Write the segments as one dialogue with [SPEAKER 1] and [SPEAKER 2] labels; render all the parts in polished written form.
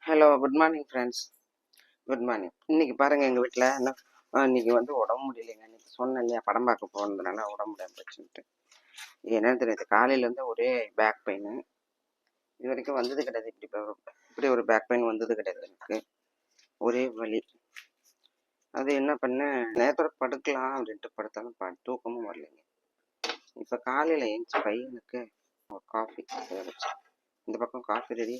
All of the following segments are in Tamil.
[SPEAKER 1] Hello, good morning friends. Good morning. இன்னைக்கு பாருங்க எங்கள் வீட்டில் என்ன இன்னைக்கு வந்து உடம்பு முடியலைங்க. இன்னைக்கு சொன்னேன் இல்லையா, படம் பார்க்க போனதுனால உடம்பு முடியாம போச்சுன்ட்டு. என்னன்னு தெரியாது, காலையிலேருந்து ஒரே பேக் பெயின். இது வரைக்கும் வந்தது கிடையாது. இப்படி ஒரு பேக் பெயின் வந்தது கிடையாது எனக்கு. ஒரே வலி. அது என்ன பண்ணேன், நேரத்தோட படுக்கலாம் அப்படின்ட்டு படுத்தாலும் தூக்கமும் வரலைங்க. இப்போ காலையில் எழுந்துச்சு பையனுக்கு காஃபி இந்த பக்கம் காஃபி ரெடி.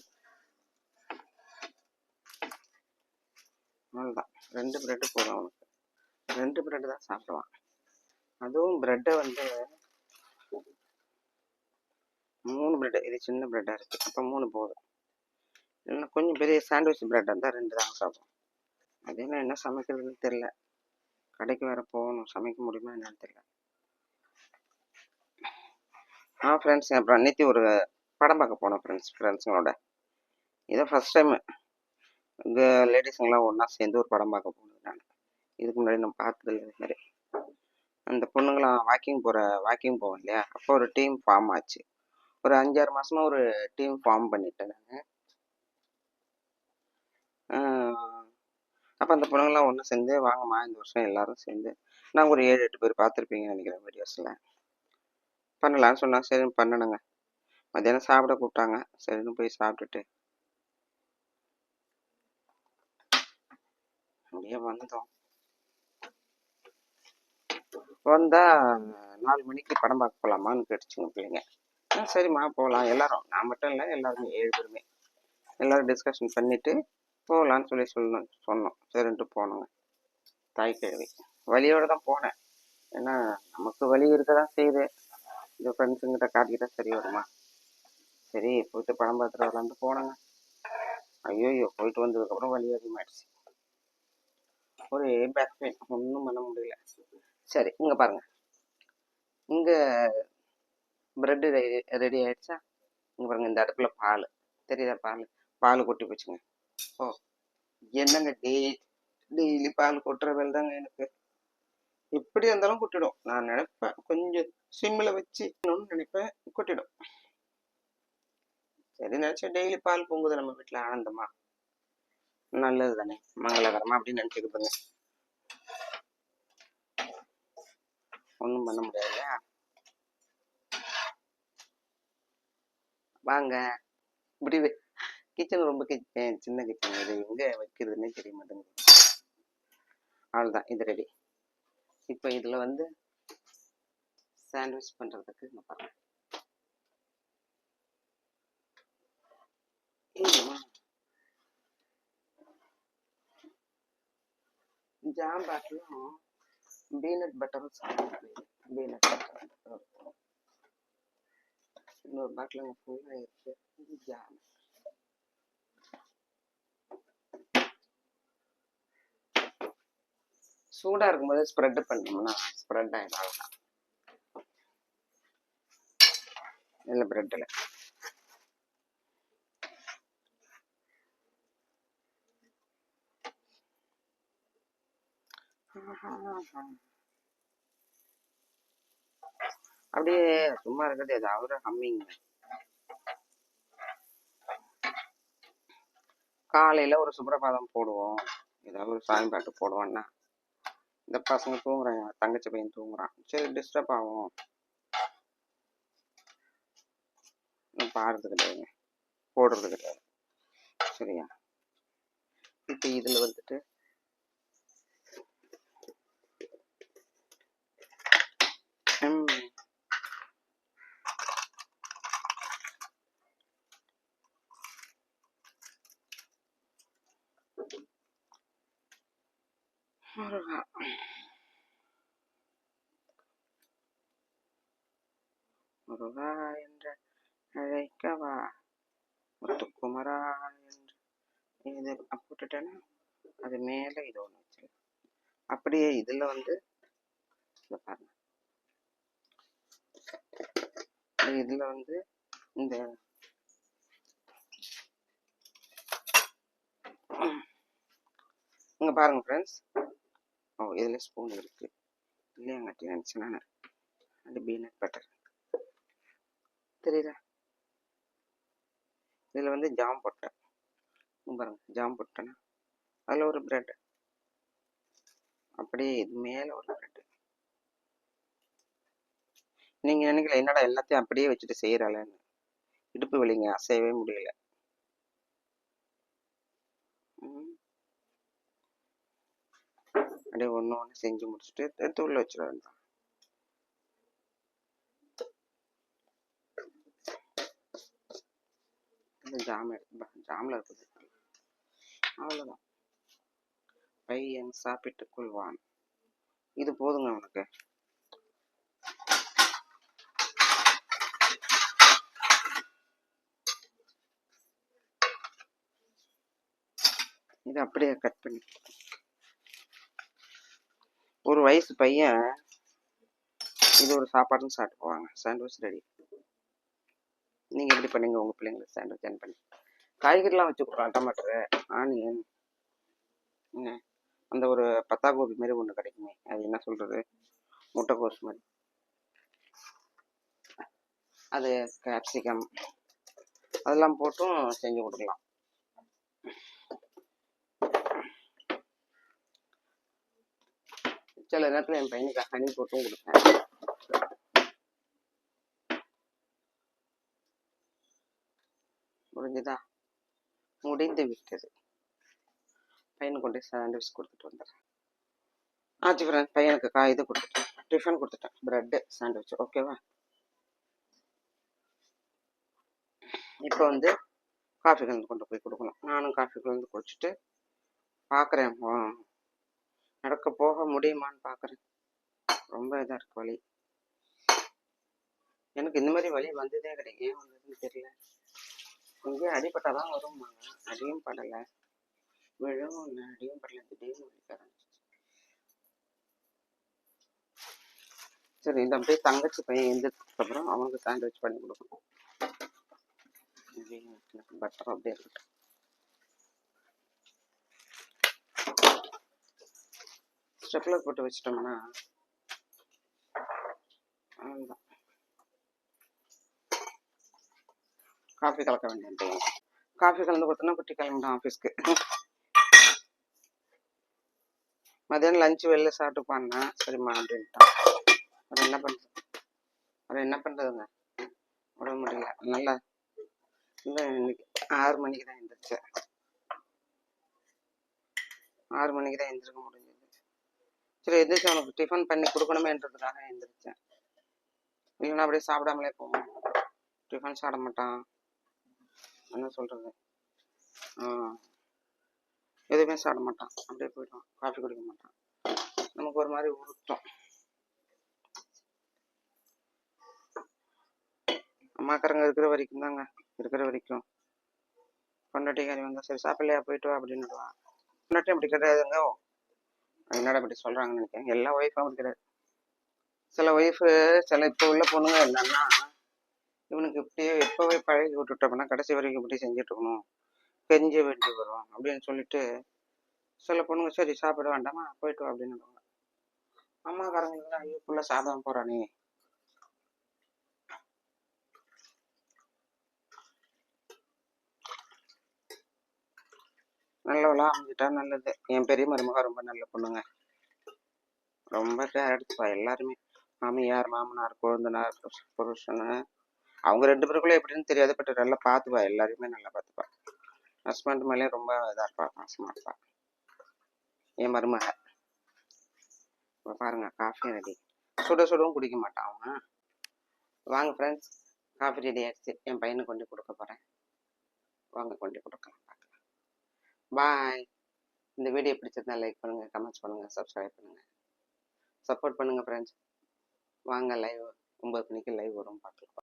[SPEAKER 1] அவ்வளோதான், 2 பிரெட்டு போதும் அவனுக்கு. 2 பிரெட்டு தான் சாப்பிடுவான். அதுவும் பிரெட்டை வந்து 3 பிரெட். இது சின்ன பிரெட்டாக இருக்குது, அப்போ 3 போதும். இல்லைன்னா கொஞ்சம் பெரிய சாண்ட்விச் பிரெட் இருந்தால் 2 தான் சாப்பிடும். அது என்ன சமைக்கிறதுன்னு தெரில. கடைக்கு வேறு போகணும், சமைக்க முடியுமா என்னன்னு தெரியல. ஃப்ரெண்ட்ஸ், அப்புறம் நேற்று ஒரு படம் பார்க்க போனோம் ஃப்ரெண்ட்ஸுங்களோட. இதை ஃபஸ்ட் டைம் இங்கே லேடிஸுங்கெல்லாம் ஒன்றா சேர்ந்து ஒரு படம் பார்க்க போனது. நான் இதுக்கு முன்னாடி நம்ம பார்த்ததில்ல. இது மாதிரி அந்த பொண்ணுங்களாம் வாக்கிங் போவோம் இல்லையா, அப்போ ஒரு டீம் ஃபார்ம் ஆச்சு. ஒரு 5-6 மாதமாக ஒரு டீம் ஃபார்ம் பண்ணிட்டேன் நான். அப்போ அந்த பொண்ணுங்களாம் ஒன்று சேர்ந்து, வாங்கம்மா இந்த வருஷம் எல்லாரும் சேர்ந்து, நாங்கள் ஒரு 7-8 பேர் பார்த்துருப்பீங்கன்னு நினைக்கிறேன் வீடியோஸில், பண்ணலான்னு சொன்னாங்க. சரின்னு பண்ணணுங்க. மத்தியானம் சாப்பிட கூப்பிட்டாங்க, சரின்னு போய் சாப்பிட்டுட்டு அப்படியே வந்தோம். வந்தால் 4 மணிக்கு படம் பார்க்க போகலாமான்னு கேட்டுச்சுங்க பிள்ளைங்க. சரிம்மா போகலாம். எல்லாரும், நான் மட்டும் இல்லை, எல்லாருமே 7 பேருமே எல்லோரும் டிஸ்கஷன் பண்ணிவிட்டு போகலான்னு சொன்னோம். சரின்ட்டு போனோங்க. தாய்க்கிழவி வலியோடு தான் போனேன். ஏன்னா நமக்கு வலி இருக்க தான் செய்யுது. இந்த ஃப்ரெண்ட்ஸுங்கிட்ட காட்டிக்கிட்டா சரி வருமா? சரி போயிட்டு படம் பார்த்துட்டு வரலான்ட்டு போனேங்க. ஐயோ, போயிட்டு வந்ததுக்கப்புறம் வலி அதிகமாகிடுச்சு. ஒரு பேக் பெயின், ஒன்றும் பண்ண முடியல. சரி, இங்கே பாருங்கள், இங்கே ப்ரெட்டு ரெடி ஆகிடுச்சா? இங்கே பாருங்கள், இந்த அடுப்பில் பால் தெரியுதா? பால் கொட்டி போச்சுங்க. என்னங்க டெய்லி பால் கொட்டுற வேலை தாங்க எனக்கு. எப்படி இருந்தாலும் கொட்டிடும். நான் நினைப்பேன் கொஞ்சம் சிம்மில் வச்சு நினைப்பேன், கொட்டிடும். சரி நினச்சேன், டெய்லி பால் பொங்குது நம்ம வீட்டில், ஆனந்தமா நல்லது தானே, மங்களகரமா அப்படின்னு நினச்சிக்கிட்டுங்க. ஒன்றும் பண்ண முடியாது இல்லையா? வாங்க, இப்படி கிச்சன் ரொம்ப சின்ன கிச்சன். இது எங்கே வைக்கிறதுன்னே தெரிய மாட்டேங்குது. அவ்வளோதான், இது ரெடி. இப்போ இதில் வந்து சாண்ட்விச் பண்ணுறதுக்கு நான் பாருங்கள். ஜாம் பேட்டரும் பீனட் பட்டரும் சாப்பிடுவேன். பீனட் பட்டர் இன்னொரு பாட்டில் ஃபுல்லாக இருக்குது. ஜாம் சூடாக இருக்கும்போது ஸ்ப்ரெட் பண்ணோம்னா ஸ்ப்ரெட் ஆகிடும். அவ்வளோதான். இல்லை ப்ரெட்டில் அப்படியே சும்மா இருக்கிறது ஏதாவது ஹம்மிங். காலையில் ஒரு சுப்ரபாதம் போடுவோம், ஏதாவது ஒரு சாமி பாட்டு போடுவோன்னா, இந்த பசங்க தூங்குறாங்க, தங்கச்சி பையன் தூங்குறான், சரி டிஸ்டர்ப் ஆகும், பாடுறது கிடையாதுங்க, போடுறது கிடையாது. சரியா? இப்போ இதில் வந்துட்டு முருகா என்று அழைக்கவா முத்துக்குமரா என்று இது போட்டுட்டேன்னா அது மேலே இது ஒன்று வச்சு அப்படியே இதில் வந்து பாருங்க, இதில் வந்து இந்த இங்கே பாருங்கள் ஃப்ரெண்ட்ஸ். இதில் ஸ்பூன் இருக்குது இல்லையாங்கட்டி நினச்சேன் நான். அது பீனட் பட்டர் தெரியுதா? இதில் வந்து ஜாம் போட்டேன். பாருங்க, ஜாம் போட்டேன்னா அதில் ஒரு பிரெட், அப்படியே இது மேலே ஒரு பிரெட். நீங்கள் நினைக்கல என்னடா எல்லாத்தையும் அப்படியே வச்சுட்டு செய்கிறாளேன்னு. இடுப்பு வலிங்க, அசையவே முடியல. அப்படியே ஒன்று ஒன்று செஞ்சு முடிச்சுட்டு எடுத்து உள்ள வச்சிட வேண்டாம். ஜாம் எடுத்து ஜாமில் இருக்குது, அவ்வளோதான். பையன் சாப்பிட்டு கொள்வான். இது போதுங்க உனக்கு. இது அப்படியே கட் பண்ணி, ஒரு வயசு பையன் இது ஒரு சாப்பாடுன்னு சாப்பிட்டு போவாங்க. Sandwich ready. நீங்கள் எப்படி பண்ணீங்க உங்கள் பிள்ளைங்களுக்கு சாண்ட்விச் என்ன பண்ணி? காய்கறிலாம் வச்சு கொடுக்கலாம், டமாட்டரு, ஆனியன், என்ன அந்த ஒரு பத்தாகோபி மாதிரி ஒன்று கிடைக்குமே, அது என்ன சொல்கிறது, முட்டைக்கோஸ் மாதிரி, அது கேப்சிகம் அதெல்லாம் போட்டும் செஞ்சு கொடுக்கலாம். சில நேரத்தில் என் பையனுக்கு ஹனி போட்டும் கொடுப்பேன். முடிஞ்சுதா? முடிந்து விட்டது. பையனுக்கு கொண்டு சாண்ட்விச் கொடுத்துட்டு வந்துடுறேன். ஆச்சு ஃப்ரெண்ட், பையனுக்கு இது கொடுத்துட்டேன், டிஃபன் கொடுத்துட்டேன், ப்ரெட்டு சாண்ட்விச். ஓகேவா? இப்போ வந்து காஃபி கலந்து கொண்டு போய் கொடுக்கணும். நானும் காஃபி கலந்து குடிச்சிட்டு பார்க்குறேன், நடக்க போக முடியுமான்னு பார்க்குறேன். ரொம்ப இதாக இருக்கு வலி. எனக்கு இந்த மாதிரி வலி வந்ததே கிடையாது, ஏன் வந்ததுன்னு தெரியல. இங்கேயே அடிப்பட்டாதான் வரும்பாங்க, அடியும் படலை, விழவும் இல்லை, அடியும் படலை, திடீர்னு வலிக்க ஆரம்பிச்சிச்சு. சரி, இந்த அப்படியே தங்கச்சி பையன் எழுந்ததுக்கு அப்புறம் அவனுக்கு சாண்ட்விச் பண்ணி கொடுக்கணும். பட்டர் அப்படியே இருக்கட்டும். ஸ்டெப்லர் போட்டு வச்சிட்டோம்னா அவ்வளோதான். காஃபி கலக்க வேண்டியது. காஃபி கலந்து கொடுத்தோன்னா குட்டி கிளம்பிடும் ஆஃபீஸ்க்கு. மதியானம் லஞ்சு வெளில சாப்பிட்டுப்பான்னா சரிம்மா அப்படின்ட்டான். அது என்ன பண்ணுறதுங்க, விட முடியல. நல்லா இல்லை, இன்னைக்கு 6 மணிக்கு தான் எழுந்திரிச்சேன். 6 மணிக்கு தான் எழுந்திருக்க முடிஞ்சது. சரி, எந்திரிச்சு அவனுக்கு டிஃபன் பண்ணி கொடுக்கணுமேன்றதுக்காக எழுந்திரிச்சேன். இல்லைன்னா அப்படியே சாப்பிடாமலே போவோம். டிஃபன் சாப்பிட மாட்டான், என்ன சொல்கிறது, எதுவுமே சாப்பிட மாட்டான், அப்படியே போயிடுவான். காஃபி குடிக்க மாட்டான். நமக்கு ஒரு மாதிரி உருத்தம். அம்மாக்காரங்க இருக்கிற வரைக்கும் தாங்க, இருக்கிற வரைக்கும். பொண்டாட்டிக்காரி வந்தால் சரி சாப்பிடலையா போயிட்டு வா அப்படின்னுடுவா. பொண்டாட்டி அப்படி கிடையாதுங்க. என்னடா அப்படி சொல்கிறாங்கன்னு நினைக்கிறேன். எல்லா ஒய்ஃபும் அப்படி கிடையாது. சில ஒய்ஃபு, சில இப்போ உள்ள பொண்ணுங்க என்னன்னா, இவனுக்கு இப்படியே எப்போவே பழகி விட்டுட்டோம்னா கடைசி வரைக்கும் இப்படி செஞ்சுட்டு இருக்கணும், கெஞ்ச வேண்டி வரும் அப்படின்னு சொல்லிட்டு சில பொண்ணுங்க சரி சாப்பிட வேண்டாமா போயிட்டு வா அப்படின்னு. அம்மாக்காரங்களுக்கு தான் ஐயோ ஃபுல்லாக சாப்பிடாம போகிறானே. நல்லவளா அமைஞ்சிட்டா நல்லது. என் பெரிய மருமக ரொம்ப நல்ல பொண்ணுங்க, ரொம்ப கேர் எடுத்துப்பா எல்லாருமே. மாமியார், மாமனார், கொழுந்தனார், புருஷனு, அவங்க 2 பேருக்குள்ளே எப்படின்னு தெரியாது, பட் நல்லா பார்த்துப்பா, எல்லாருமே நல்லா பார்த்துப்பா. ஹஸ்பண்ட் மேலே ரொம்ப இதாக இருப்பா, பாசமாக இருப்பா என் மருமக. இப்போ பாருங்க காஃபி ரெடி. சுடவும் குடிக்க மாட்டான் அவன். வாங்க ஃப்ரெண்ட்ஸ், காஃபி ரெடி ஆகிடுச்சு. என் பையனுக்கு கொண்டு கொடுக்க போகிறேன், வாங்க கொண்டு கொடுக்கலாம், பார்க்கலாம். பாய். இந்த வீடியோ பிடிச்சிருந்தா லைக் பண்ணுங்கள், கமெண்ட்ஸ் பண்ணுங்கள், சப்ஸ்கிரைப் பண்ணுங்கள், சப்போர்ட் பண்ணுங்கள் ஃப்ரெண்ட்ஸ். வாங்க லைவ் 9 மணிக்கு லைவ் வரும், பார்க்கலாம்.